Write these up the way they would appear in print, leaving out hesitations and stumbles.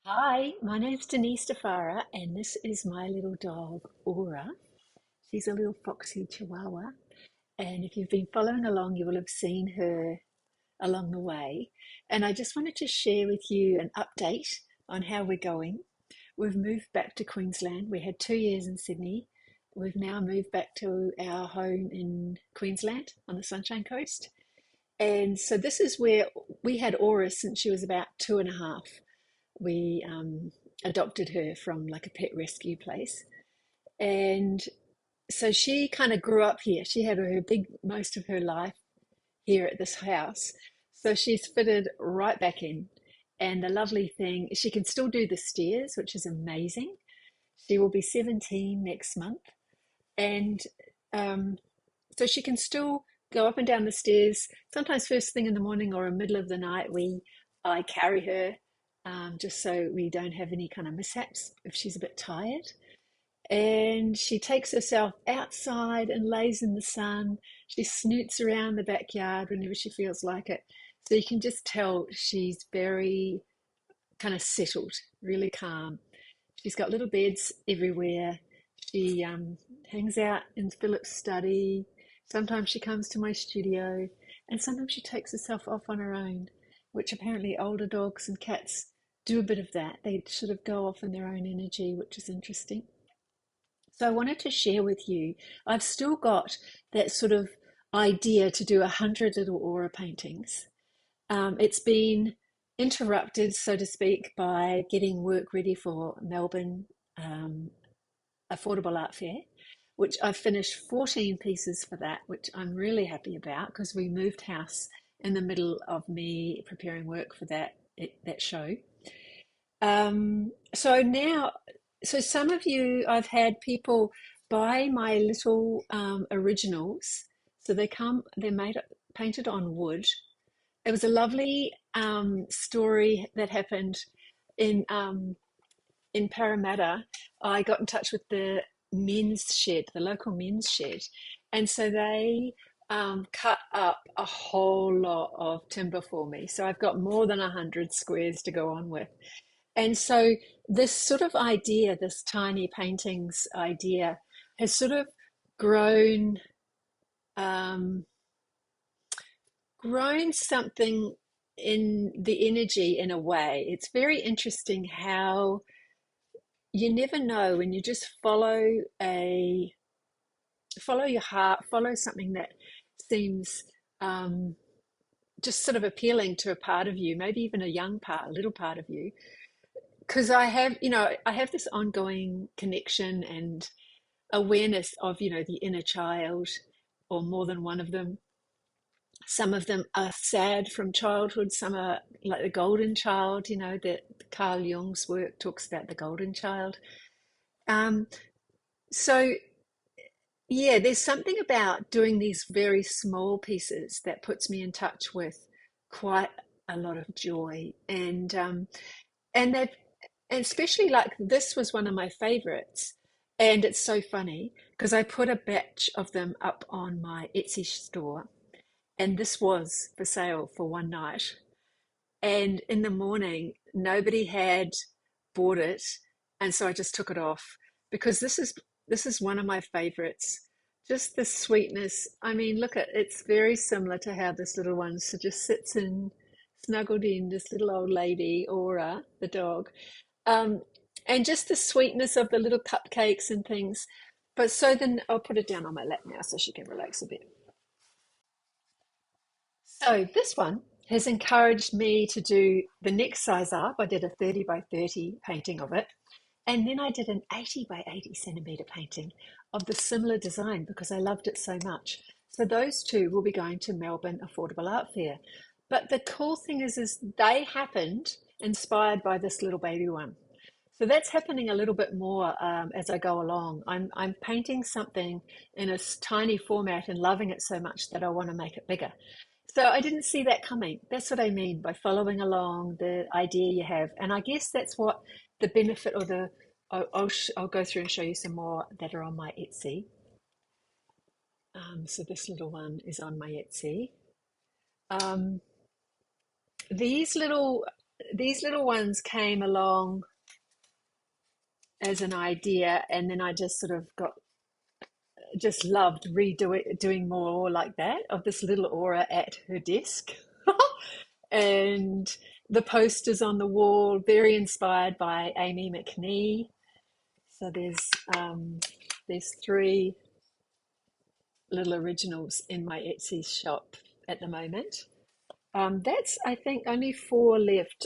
Hi, my name's Denise and this is my little dog, Aura. She's a little foxy Chihuahua, and if you've been following along, you will have seen her along the way. And I just wanted to share with you an update on how we're going. We've moved back to Queensland. We had 2 years in Sydney. We've now moved back to our home in Queensland on the Sunshine Coast. And so this is where we had Aura since she was about 2.5. We adopted her from like a pet rescue place. And so she kind of grew up here. She had her big most of her life here at this house. So she's fitted right back in. And the lovely thing, she can still do the stairs, which is amazing. She will be 17 next month. And um, so she can still go up and down the stairs. Sometimes first thing in the morning or in the middle of the night, I carry her just so we don't have any kind of mishaps if she's a bit tired. And she takes herself outside and lays in the sun. She snoots around the backyard whenever she feels like it. So you can just tell she's very kind of settled, really calm. She's got little beds everywhere. She hangs out in Philip's study. Sometimes she comes to my studio, and sometimes she takes herself off on her own, which apparently older dogs and cats do a bit of that. They sort of go off in their own energy, which is interesting. So I wanted to share with you, I've still got that sort of idea to do 100 little aura paintings. It's been interrupted, so to speak, by getting work ready for Melbourne um, Affordable Art Fair, which I've finished 14 pieces for that, which I'm really happy about because we moved house in the middle of me preparing work for that show. So now, so some of you, I've had people buy my little originals. So they're made painted on wood. It was a lovely story that happened in in Parramatta. I got in touch with the men's shed, the local men's shed, and so they cut up a whole lot of timber for me. So I've got more than 100 squares to go on with. And so this sort of idea, this tiny paintings idea, has sort of grown um, grown something in the energy in a way. It's very interesting how you never know when you just follow your heart, follow something that seems um, just sort of appealing to a part of you, maybe even a young part, a little part of you. Because I have this ongoing connection and awareness of, the inner child, or more than one of them. Some of them are sad from childhood, some are like the golden child, that Carl Jung's work talks about the golden child. Um, so yeah, there's something about doing these very small pieces that puts me in touch with quite a lot of joy, and they've and especially like this was one of my favorites, and it's so funny because I put a batch of them up on my Etsy store, and this was for sale for one night, and in the morning nobody had bought it, and so I just took it off because this is one of my favorites. Just the sweetness. I mean, look at it's very similar to how this little one so just sits in snuggled in, this little old lady, Aura, the dog. Um, and just the sweetness of the little cupcakes and things. But so then I'll put it down on my lap now so she can relax a bit. So this one has encouraged me to do the next size up. I did a 30 by 30 painting of it. And then I did an 80 by 80 centimeter painting of the similar design because I loved it so much. So those two will be going to Melbourne Affordable Art Fair. But the cool thing is they happened inspired by this little baby one. So that's happening a little bit more as I go along. I'm painting something in a tiny format and loving it so much that I want to make it bigger. So I didn't see that coming. That's what I mean by following along the idea you have. And I guess that's what the benefit or the I'll go through and show you some more that are on my Etsy. So this little one is on my Etsy. Um, these little these little ones came along as an idea, and then I just sort of got just loved redoing doing more like that of this little aura at her desk. And the posters on the wall, very inspired by Amy McNee. So there's three little originals in my Etsy shop at the moment. That's, I think, only four left.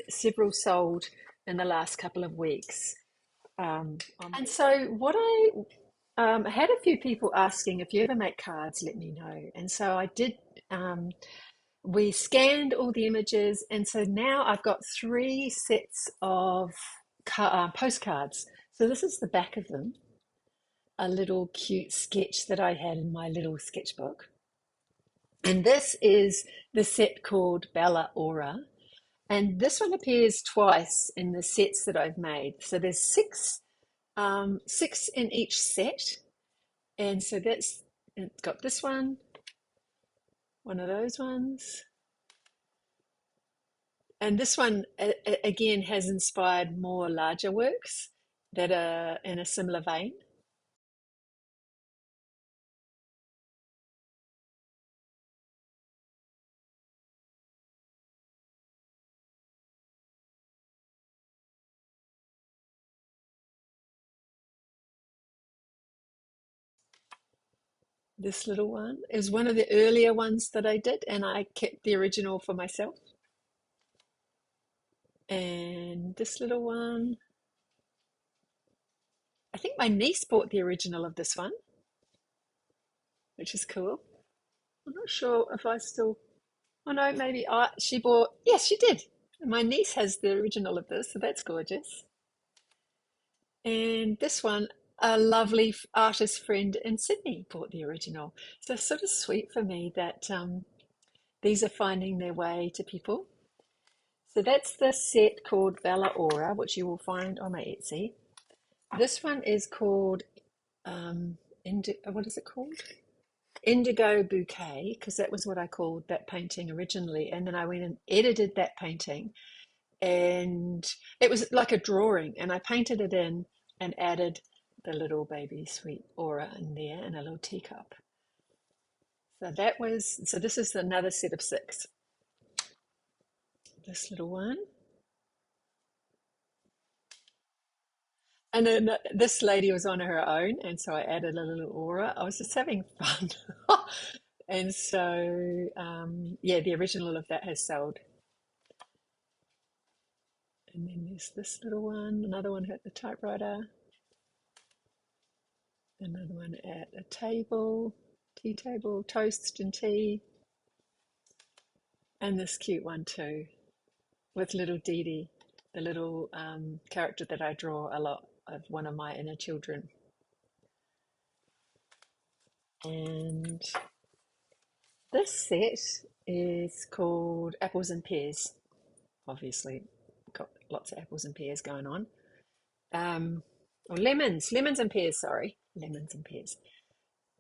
Several sold in the last couple of weeks. And so, what I had a few people asking if you ever make cards, let me know. And so I did. We scanned all the images, and so now I've got three sets of postcards. So this is the back of them, a little cute sketch that I had in my little sketchbook. And this is the set called Bella Aura. And this one appears twice in the sets that I've made. So there's six in each set. And so it's got this one of those ones. And this one, again, has inspired more larger works that are in a similar vein. This little one is one of the earlier ones that I did, and I kept the original for myself. And this little one, I think my niece bought the original of this one, which is cool. I'm not sure if I still, oh no, maybe she bought, yes, she did. My niece has the original of this, so that's gorgeous. And this one, a lovely artist friend in Sydney bought the original. So it's sort of sweet for me that these are finding their way to people. So that's the set called Bella Aura, which you will find on my Etsy. This one is called, what is it called? Indigo Bouquet, because that was what I called that painting originally. And then I went and edited that painting, and it was like a drawing, and I painted it in and added the little baby sweet aura in there in a little teacup. So this is another set of six. This little one. And then this lady was on her own, and so I added a little aura. I was just having fun. And so, yeah, the original of that has sold. And then there's this little one, another one at the typewriter, another one at a table, tea table, toast and tea, and this cute one too, with little Dee Dee, the little character that I draw a lot of, one of my inner children. And this set is called Apples and Pears. Obviously, got lots of apples and pears going on. Or lemons and pears, sorry. Lemons and pears.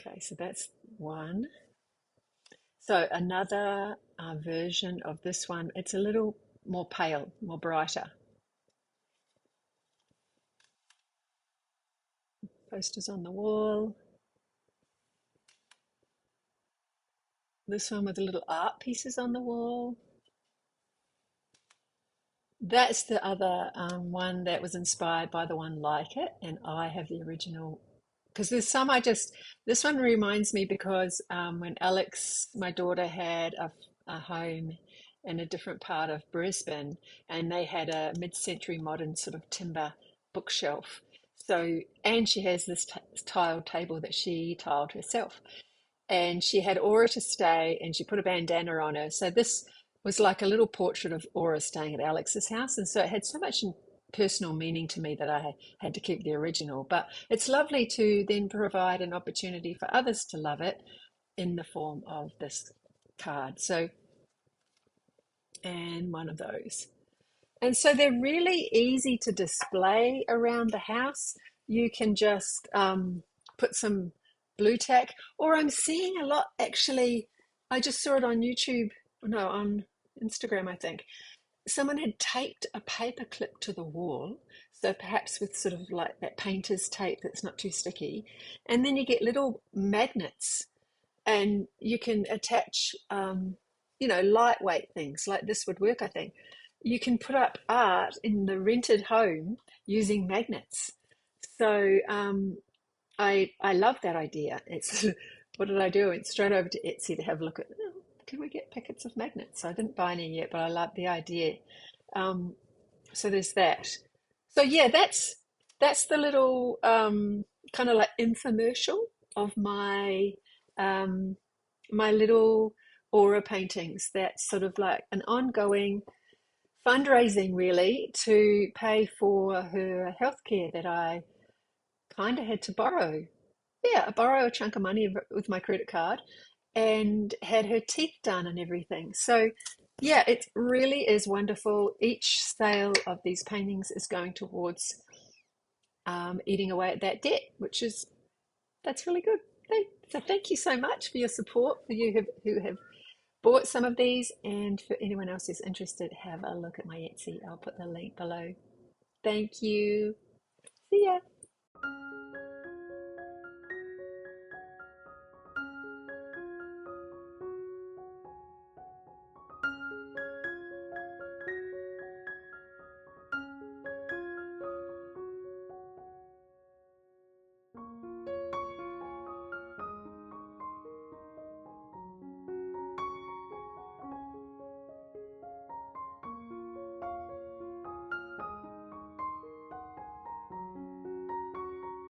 Okay, so that's one. So another version of this one, it's a little more pale, more brighter. Posters on the wall. This one with the little art pieces on the wall. That's the other one that was inspired by the one like it, and I have the original. Because there's some this one reminds me because when Alex, my daughter, had a home in a different part of Brisbane, and they had a mid-century modern sort of timber bookshelf. So, and she has this tiled table that she tiled herself, and she had Aura to stay, and she put a bandana on her. So this was like a little portrait of Aura staying at Alex's house, and so it had so much personal meaning to me that I had to keep the original. But it's lovely to then provide an opportunity for others to love it in the form of this card. So, and one of those. And so they're really easy to display around the house. You can just put some blue tack, or I'm seeing a lot actually. I just saw it on YouTube, no, on Instagram, I think. Someone had taped a paper clip to the wall, so perhaps with sort of like that painter's tape that's not too sticky, and then you get little magnets, and you can attach, lightweight things like this would work. I think you can put up art in the rented home using magnets. So I love that idea. It's what did I do? I went straight over to Etsy to have a look at. Oh, can we get packets of magnets? So I didn't buy any yet, but I like the idea. Um, so there's that. So yeah, that's the little kind of like infomercial of um, my little aura paintings. That's sort of like an ongoing fundraising, really, to pay for her healthcare that I kind of had to borrow. Yeah, I borrow a chunk of money with my credit card and had her teeth done and everything. So, yeah, it really is wonderful. Each sale of these paintings is going towards eating away at that debt, that's really good. So, thank you so much for your support. For you who have bought some of these, and for anyone else who's interested, have a look at my Etsy. I'll put the link below. Thank you. See ya.